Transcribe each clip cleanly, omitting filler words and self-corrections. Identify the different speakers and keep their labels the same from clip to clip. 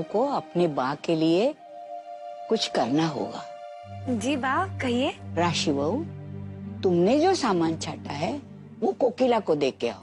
Speaker 1: को अपने बा के लिए कुछ करना होगा।
Speaker 2: जी बा, कहिए।
Speaker 1: राशि बहू, तुमने जो सामान छाटा है वो कोकिला को दे के आओ,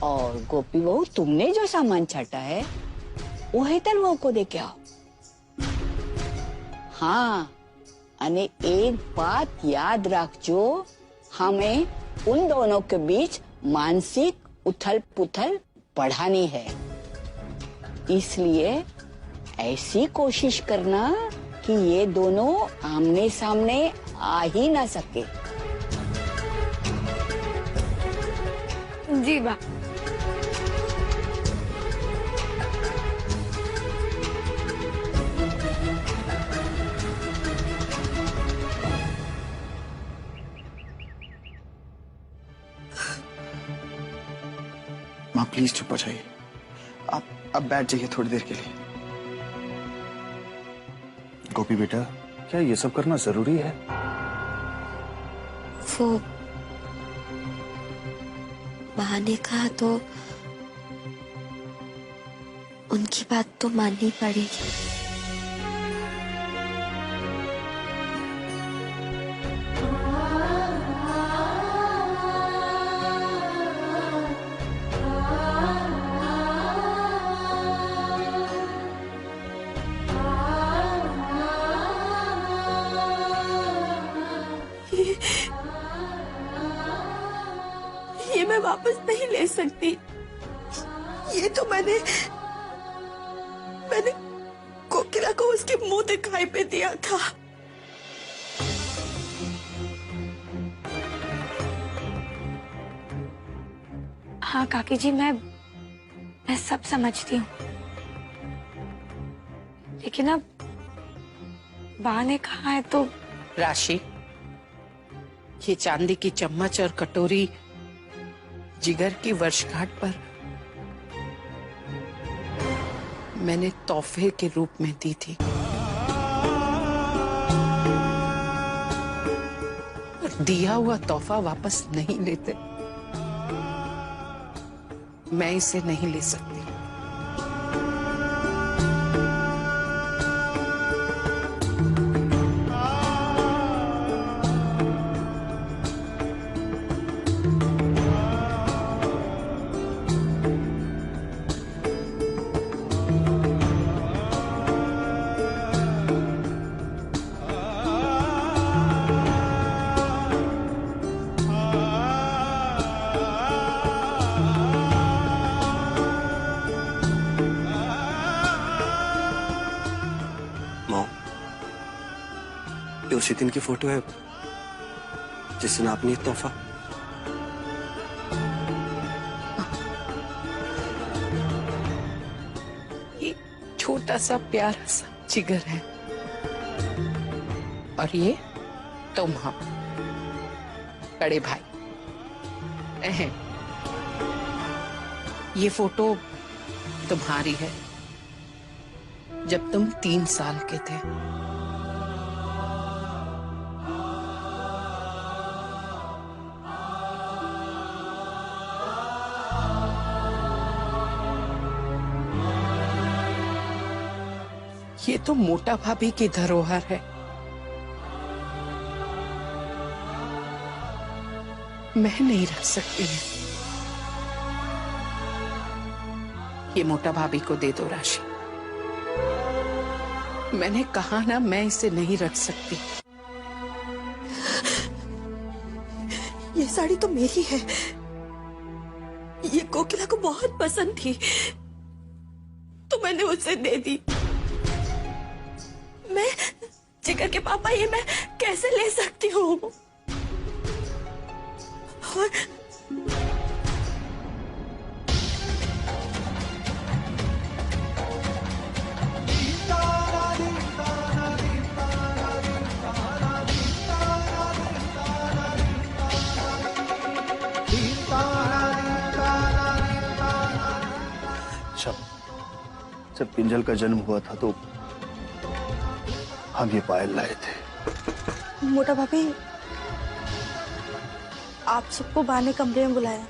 Speaker 1: और गोपी बहू तुमने जो सामान छाटा है वो हेतल बहू को दे के आओ। हाँ, अने एक बात याद रखजो, हमें उन दोनों के बीच मानसिक उथल पुथल बढ़ानी है, इसलिए ऐसी कोशिश करना कि ये दोनों आमने सामने आ ही ना सके।
Speaker 2: जी बा।
Speaker 3: माँ प्लीज चुप हो जाइए, आप अब बैठ जाइए थोड़ी देर के लिए।
Speaker 4: गोपी बेटा, क्या ये सब करना जरूरी है?
Speaker 5: वो माँ ने कहा तो उनकी बात तो माननी पड़ेगी।
Speaker 6: ये मैं वापस नहीं ले सकती। ये तो मैंने कोकिला को उसके मुंह दिखाई पे दिया था।
Speaker 2: हाँ काकी जी, मैं सब समझती हूँ, लेकिन अब बा ने कहा है तो।
Speaker 7: राशि, ये चांदी की चम्मच और कटोरी जिगर की वर्षगांठ पर मैंने तोहफे के रूप में दी थी, और दिया हुआ तोहफा वापस नहीं लेते। मैं इसे नहीं ले सकती।
Speaker 3: ये उसी दिन की फोटो है जिस दिन आपने तोहफा।
Speaker 7: ये छोटा सा प्यारा सा जिगर है, और ये तुम हम बड़े भाई। ये फोटो तुम्हारी है जब तुम 3 साल के थे। ये तो मोटा भाभी की धरोहर है। मैं नहीं रख सकती है। ये मोटा भाभी को दे दो राशि। मैंने कहा ना, मैं इसे नहीं रख सकती।
Speaker 6: ये साड़ी तो मेरी है। ये कोकिला को बहुत पसंद थी तो मैंने उसे दे दी। मैं जिगर के पापा, ये मैं कैसे ले सकती हूँ? और
Speaker 4: जब किंजल का जन्म हुआ था तो हम ये पायल लाए थे।
Speaker 6: मोटा भाभी, आप सबको बा ने कमरे में बुलाया।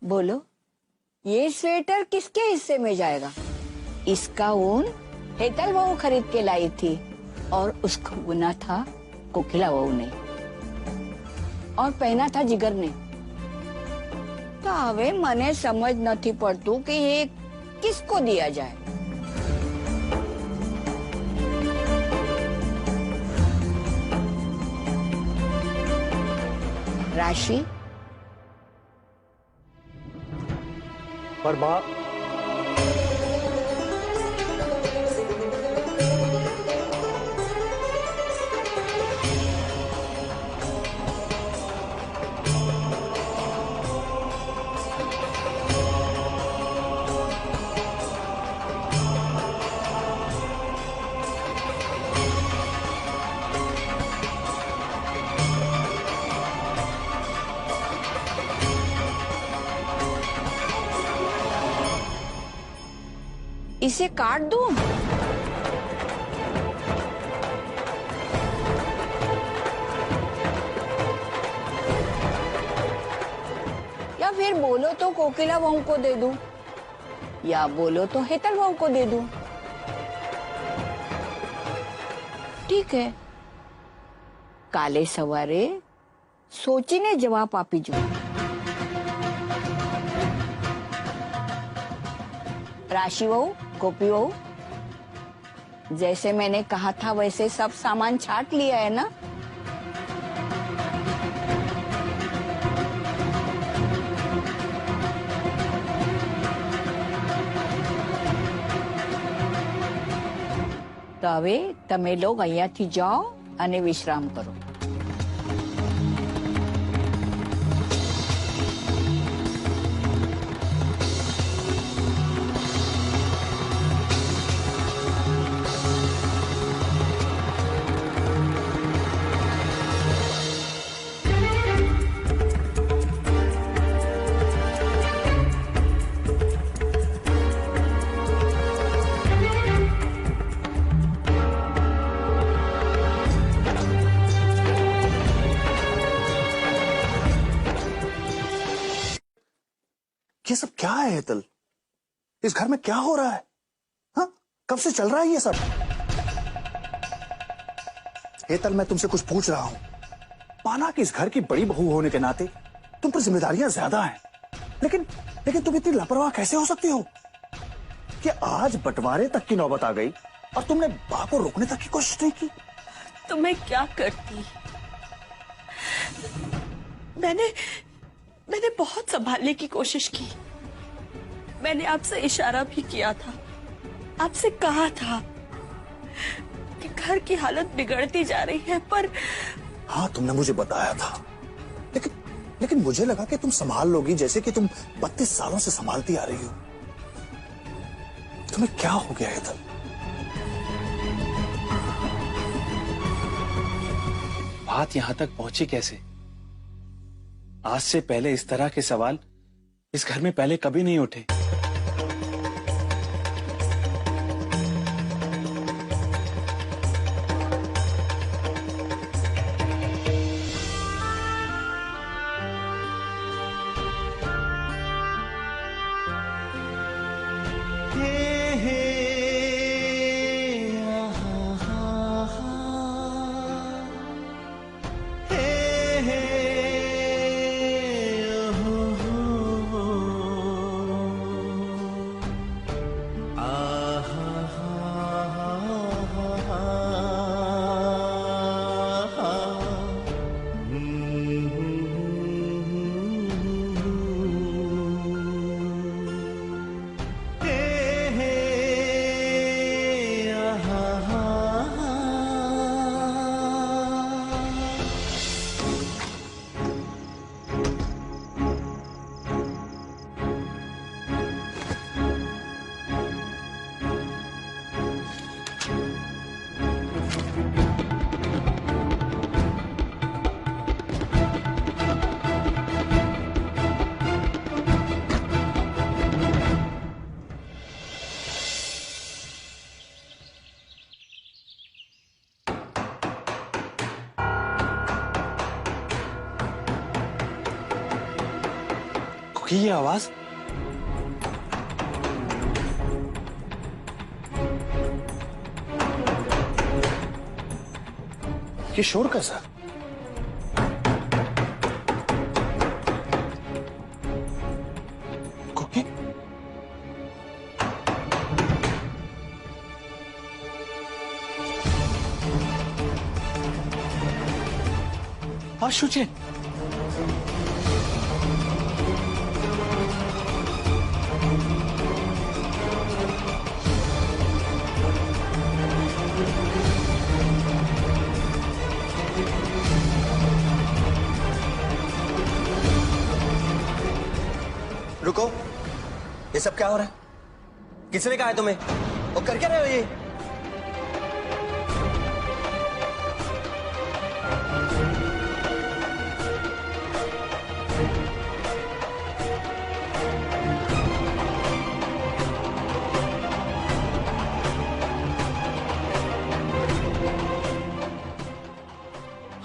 Speaker 1: बोलो, ये स्वेटर किसके हिस्से में जाएगा? इसका ऊन हेतल बहू खरीद के लाई थी और उसको बुना था कोकिला बहू ने और पहना था जिगर ने। तो હવે મને સમજ નથી પડતું કે ये किसको दिया जाए। राशि,
Speaker 4: पर माँ,
Speaker 1: इसे काट दूं? या फिर बोलो तो कोकिला बहू को दे दूं, या बोलो तो हेतल बहू को दे दूं। ठीक है, काले सवारे सोचीने जवाब आपी जो। राशि बहू, गोपी बहू, जैसे मैंने कहा था वैसे सब सामान छाट लिया है ना? तो હવે તમે લોગ અહીંયાથી જાઓ અને વિશ્રામ કરો।
Speaker 4: ये सब क्या है हेतल? इस घर में क्या हो रहा है? हाँ, कब से चल रहा है ये सब? हेतल, मैं तुमसे कुछ पूछ रहा हूं। माना कि इस घर की बड़ी बहू होने के नाते तुम पर जिम्मेदारियां ज्यादा हैं, लेकिन तुम इतनी लापरवाह कैसे हो सकती हो कि आज बंटवारे तक की नौबत आ गई और तुमने बा को रोकने तक की कोशिश नहीं की?
Speaker 6: तो मैं क्या करती? मैंने बहुत संभालने की कोशिश की। मैंने आपसे इशारा भी किया था, आपसे कहा था कि घर की हालत बिगड़ती जा रही है, पर
Speaker 4: हाँ, तुमने मुझे बताया था, लेकिन मुझे लगा कि तुम संभाल लोगी जैसे कि तुम 32 सालों से संभालती आ रही हो। तुम्हें क्या हो गया हेतल?
Speaker 8: बात यहां तक पहुंची कैसे? आज से पहले इस तरह के सवाल इस घर में पहले कभी नहीं उठे। रुकी ये आवाज।
Speaker 4: ये शोर कैसा? कुकी?
Speaker 8: हाँ शुचे,
Speaker 9: रुको, ये सब क्या हो रहा है? किसने कहा है तुम्हें? और कर क्या रहे हो ये?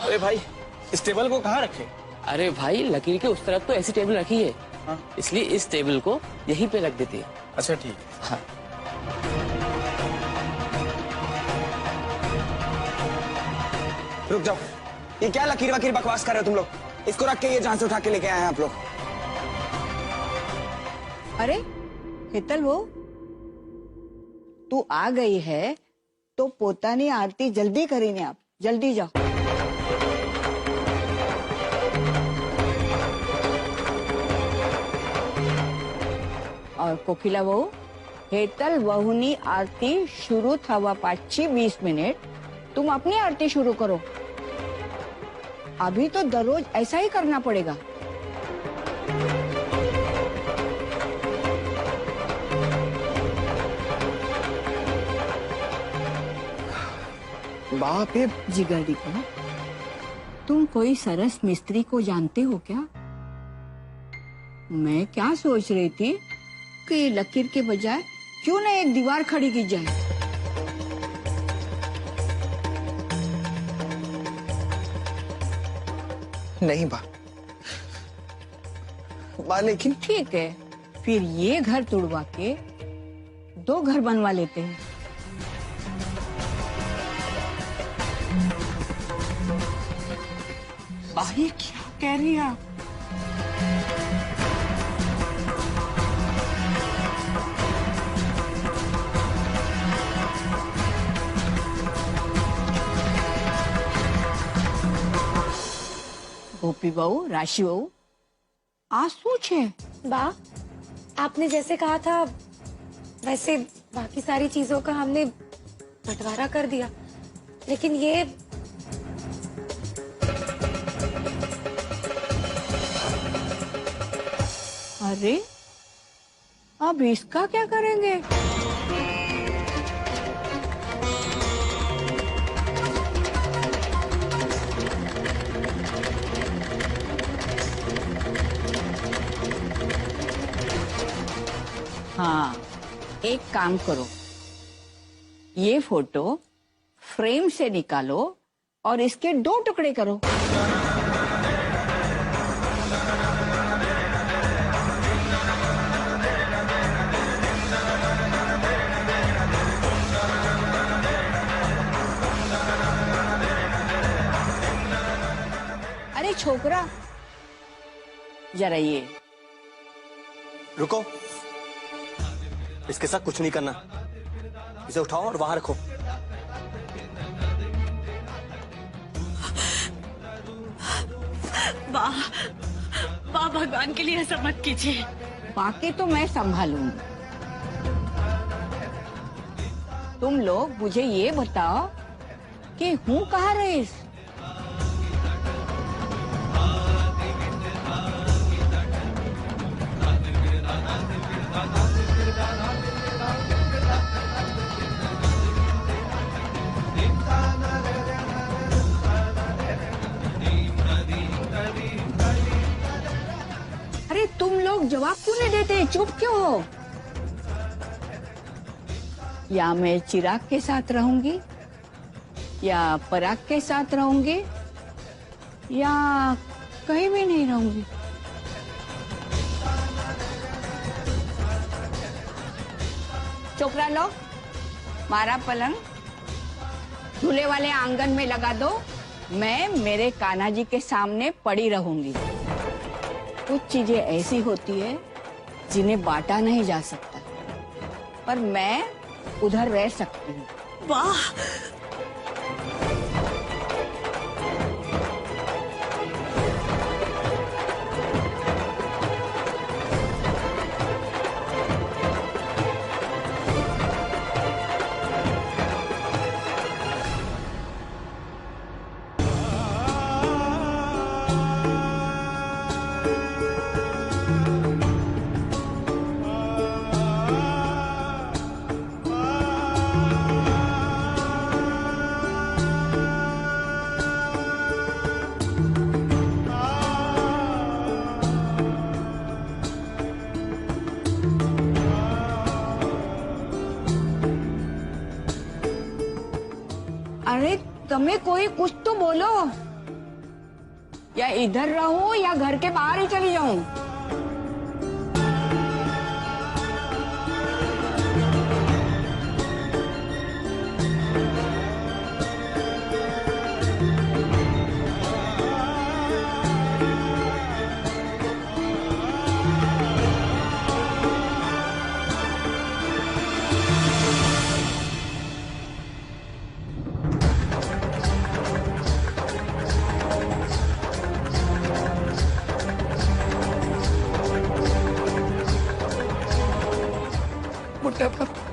Speaker 8: अरे भाई इस टेबल को कहाँ रखे?
Speaker 10: अरे भाई लकीर के उस तरफ तो ऐसी टेबल रखी है, इसलिए इस टेबल को यहीं पे रख देते हैं।
Speaker 8: अच्छा ठीक।
Speaker 10: हाँ।
Speaker 9: रुक जाओ, ये क्या लकीर वकीर बकवास कर रहे हो तुम लोग? इसको रख के ये जहां से उठा के लेके आए हैं आप लोग।
Speaker 1: अरे हेतल वो तू आ गई है तो पोतानी आरती जल्दी करीने आप, जल्दी जाओ। और कोकिला बहू, हेतल बहुनी आरती शुरू थवा पाची 20 मिनट तुम अपनी आरती शुरू करो। अभी तो दररोज ऐसा ही करना पड़ेगा।
Speaker 3: बाप रे,
Speaker 1: जिगरडी को तुम कोई सरस मिस्त्री को जानते हो क्या? मैं क्या सोच रही थी कि ये लकीर के बजाय क्यों ना एक दीवार खड़ी की जाए।
Speaker 3: नहीं बा लेकिन
Speaker 1: ठीक है, फिर ये घर तुड़वा के 2 घर बनवा लेते हैं।
Speaker 7: ये क्या कह रही है आप?
Speaker 1: गोपी बहू, राशि बहू, आज सोच है।
Speaker 2: बा, आपने जैसे कहा था वैसे बाकी सारी चीजों का हमने बंटवारा कर दिया, लेकिन ये
Speaker 1: अरे अब इसका क्या करेंगे? हाँ, एक काम करो, ये फोटो फ्रेम से निकालो और इसके 2 टुकड़े करो। अरे छोकरा, जरा ये
Speaker 9: रुको, इसके साथ कुछ नहीं करना। इसे उठाओ और वहां रखो।
Speaker 6: वाह वाह, भगवान के लिए ऐसा मत कीजिए।
Speaker 1: बाकी तो मैं संभालूंगी। तुम लोग मुझे ये बताओ कि हूँ कहाँ रईस? अरे तुम लोग जवाब क्यों नहीं देते? चुप क्यों हो? या मैं चिराग के साथ रहूंगी, या पराग के साथ रहूंगी, या कहीं भी नहीं रहूंगी। छोकरा लोग, मारा पलंग झूले वाले आंगन में लगा दो। मैं मेरे कान्हा जी के सामने पड़ी रहूंगी। कुछ चीजें ऐसी होती है जिन्हें बांटा नहीं जा सकता, पर मैं उधर रह सकती हूँ।
Speaker 6: वाह,
Speaker 1: अरे तुम्हें कोई कुछ तो बोलो, या इधर रहूं या घर के बाहर ही चली जाऊं।
Speaker 7: बुढ़ा बाबा,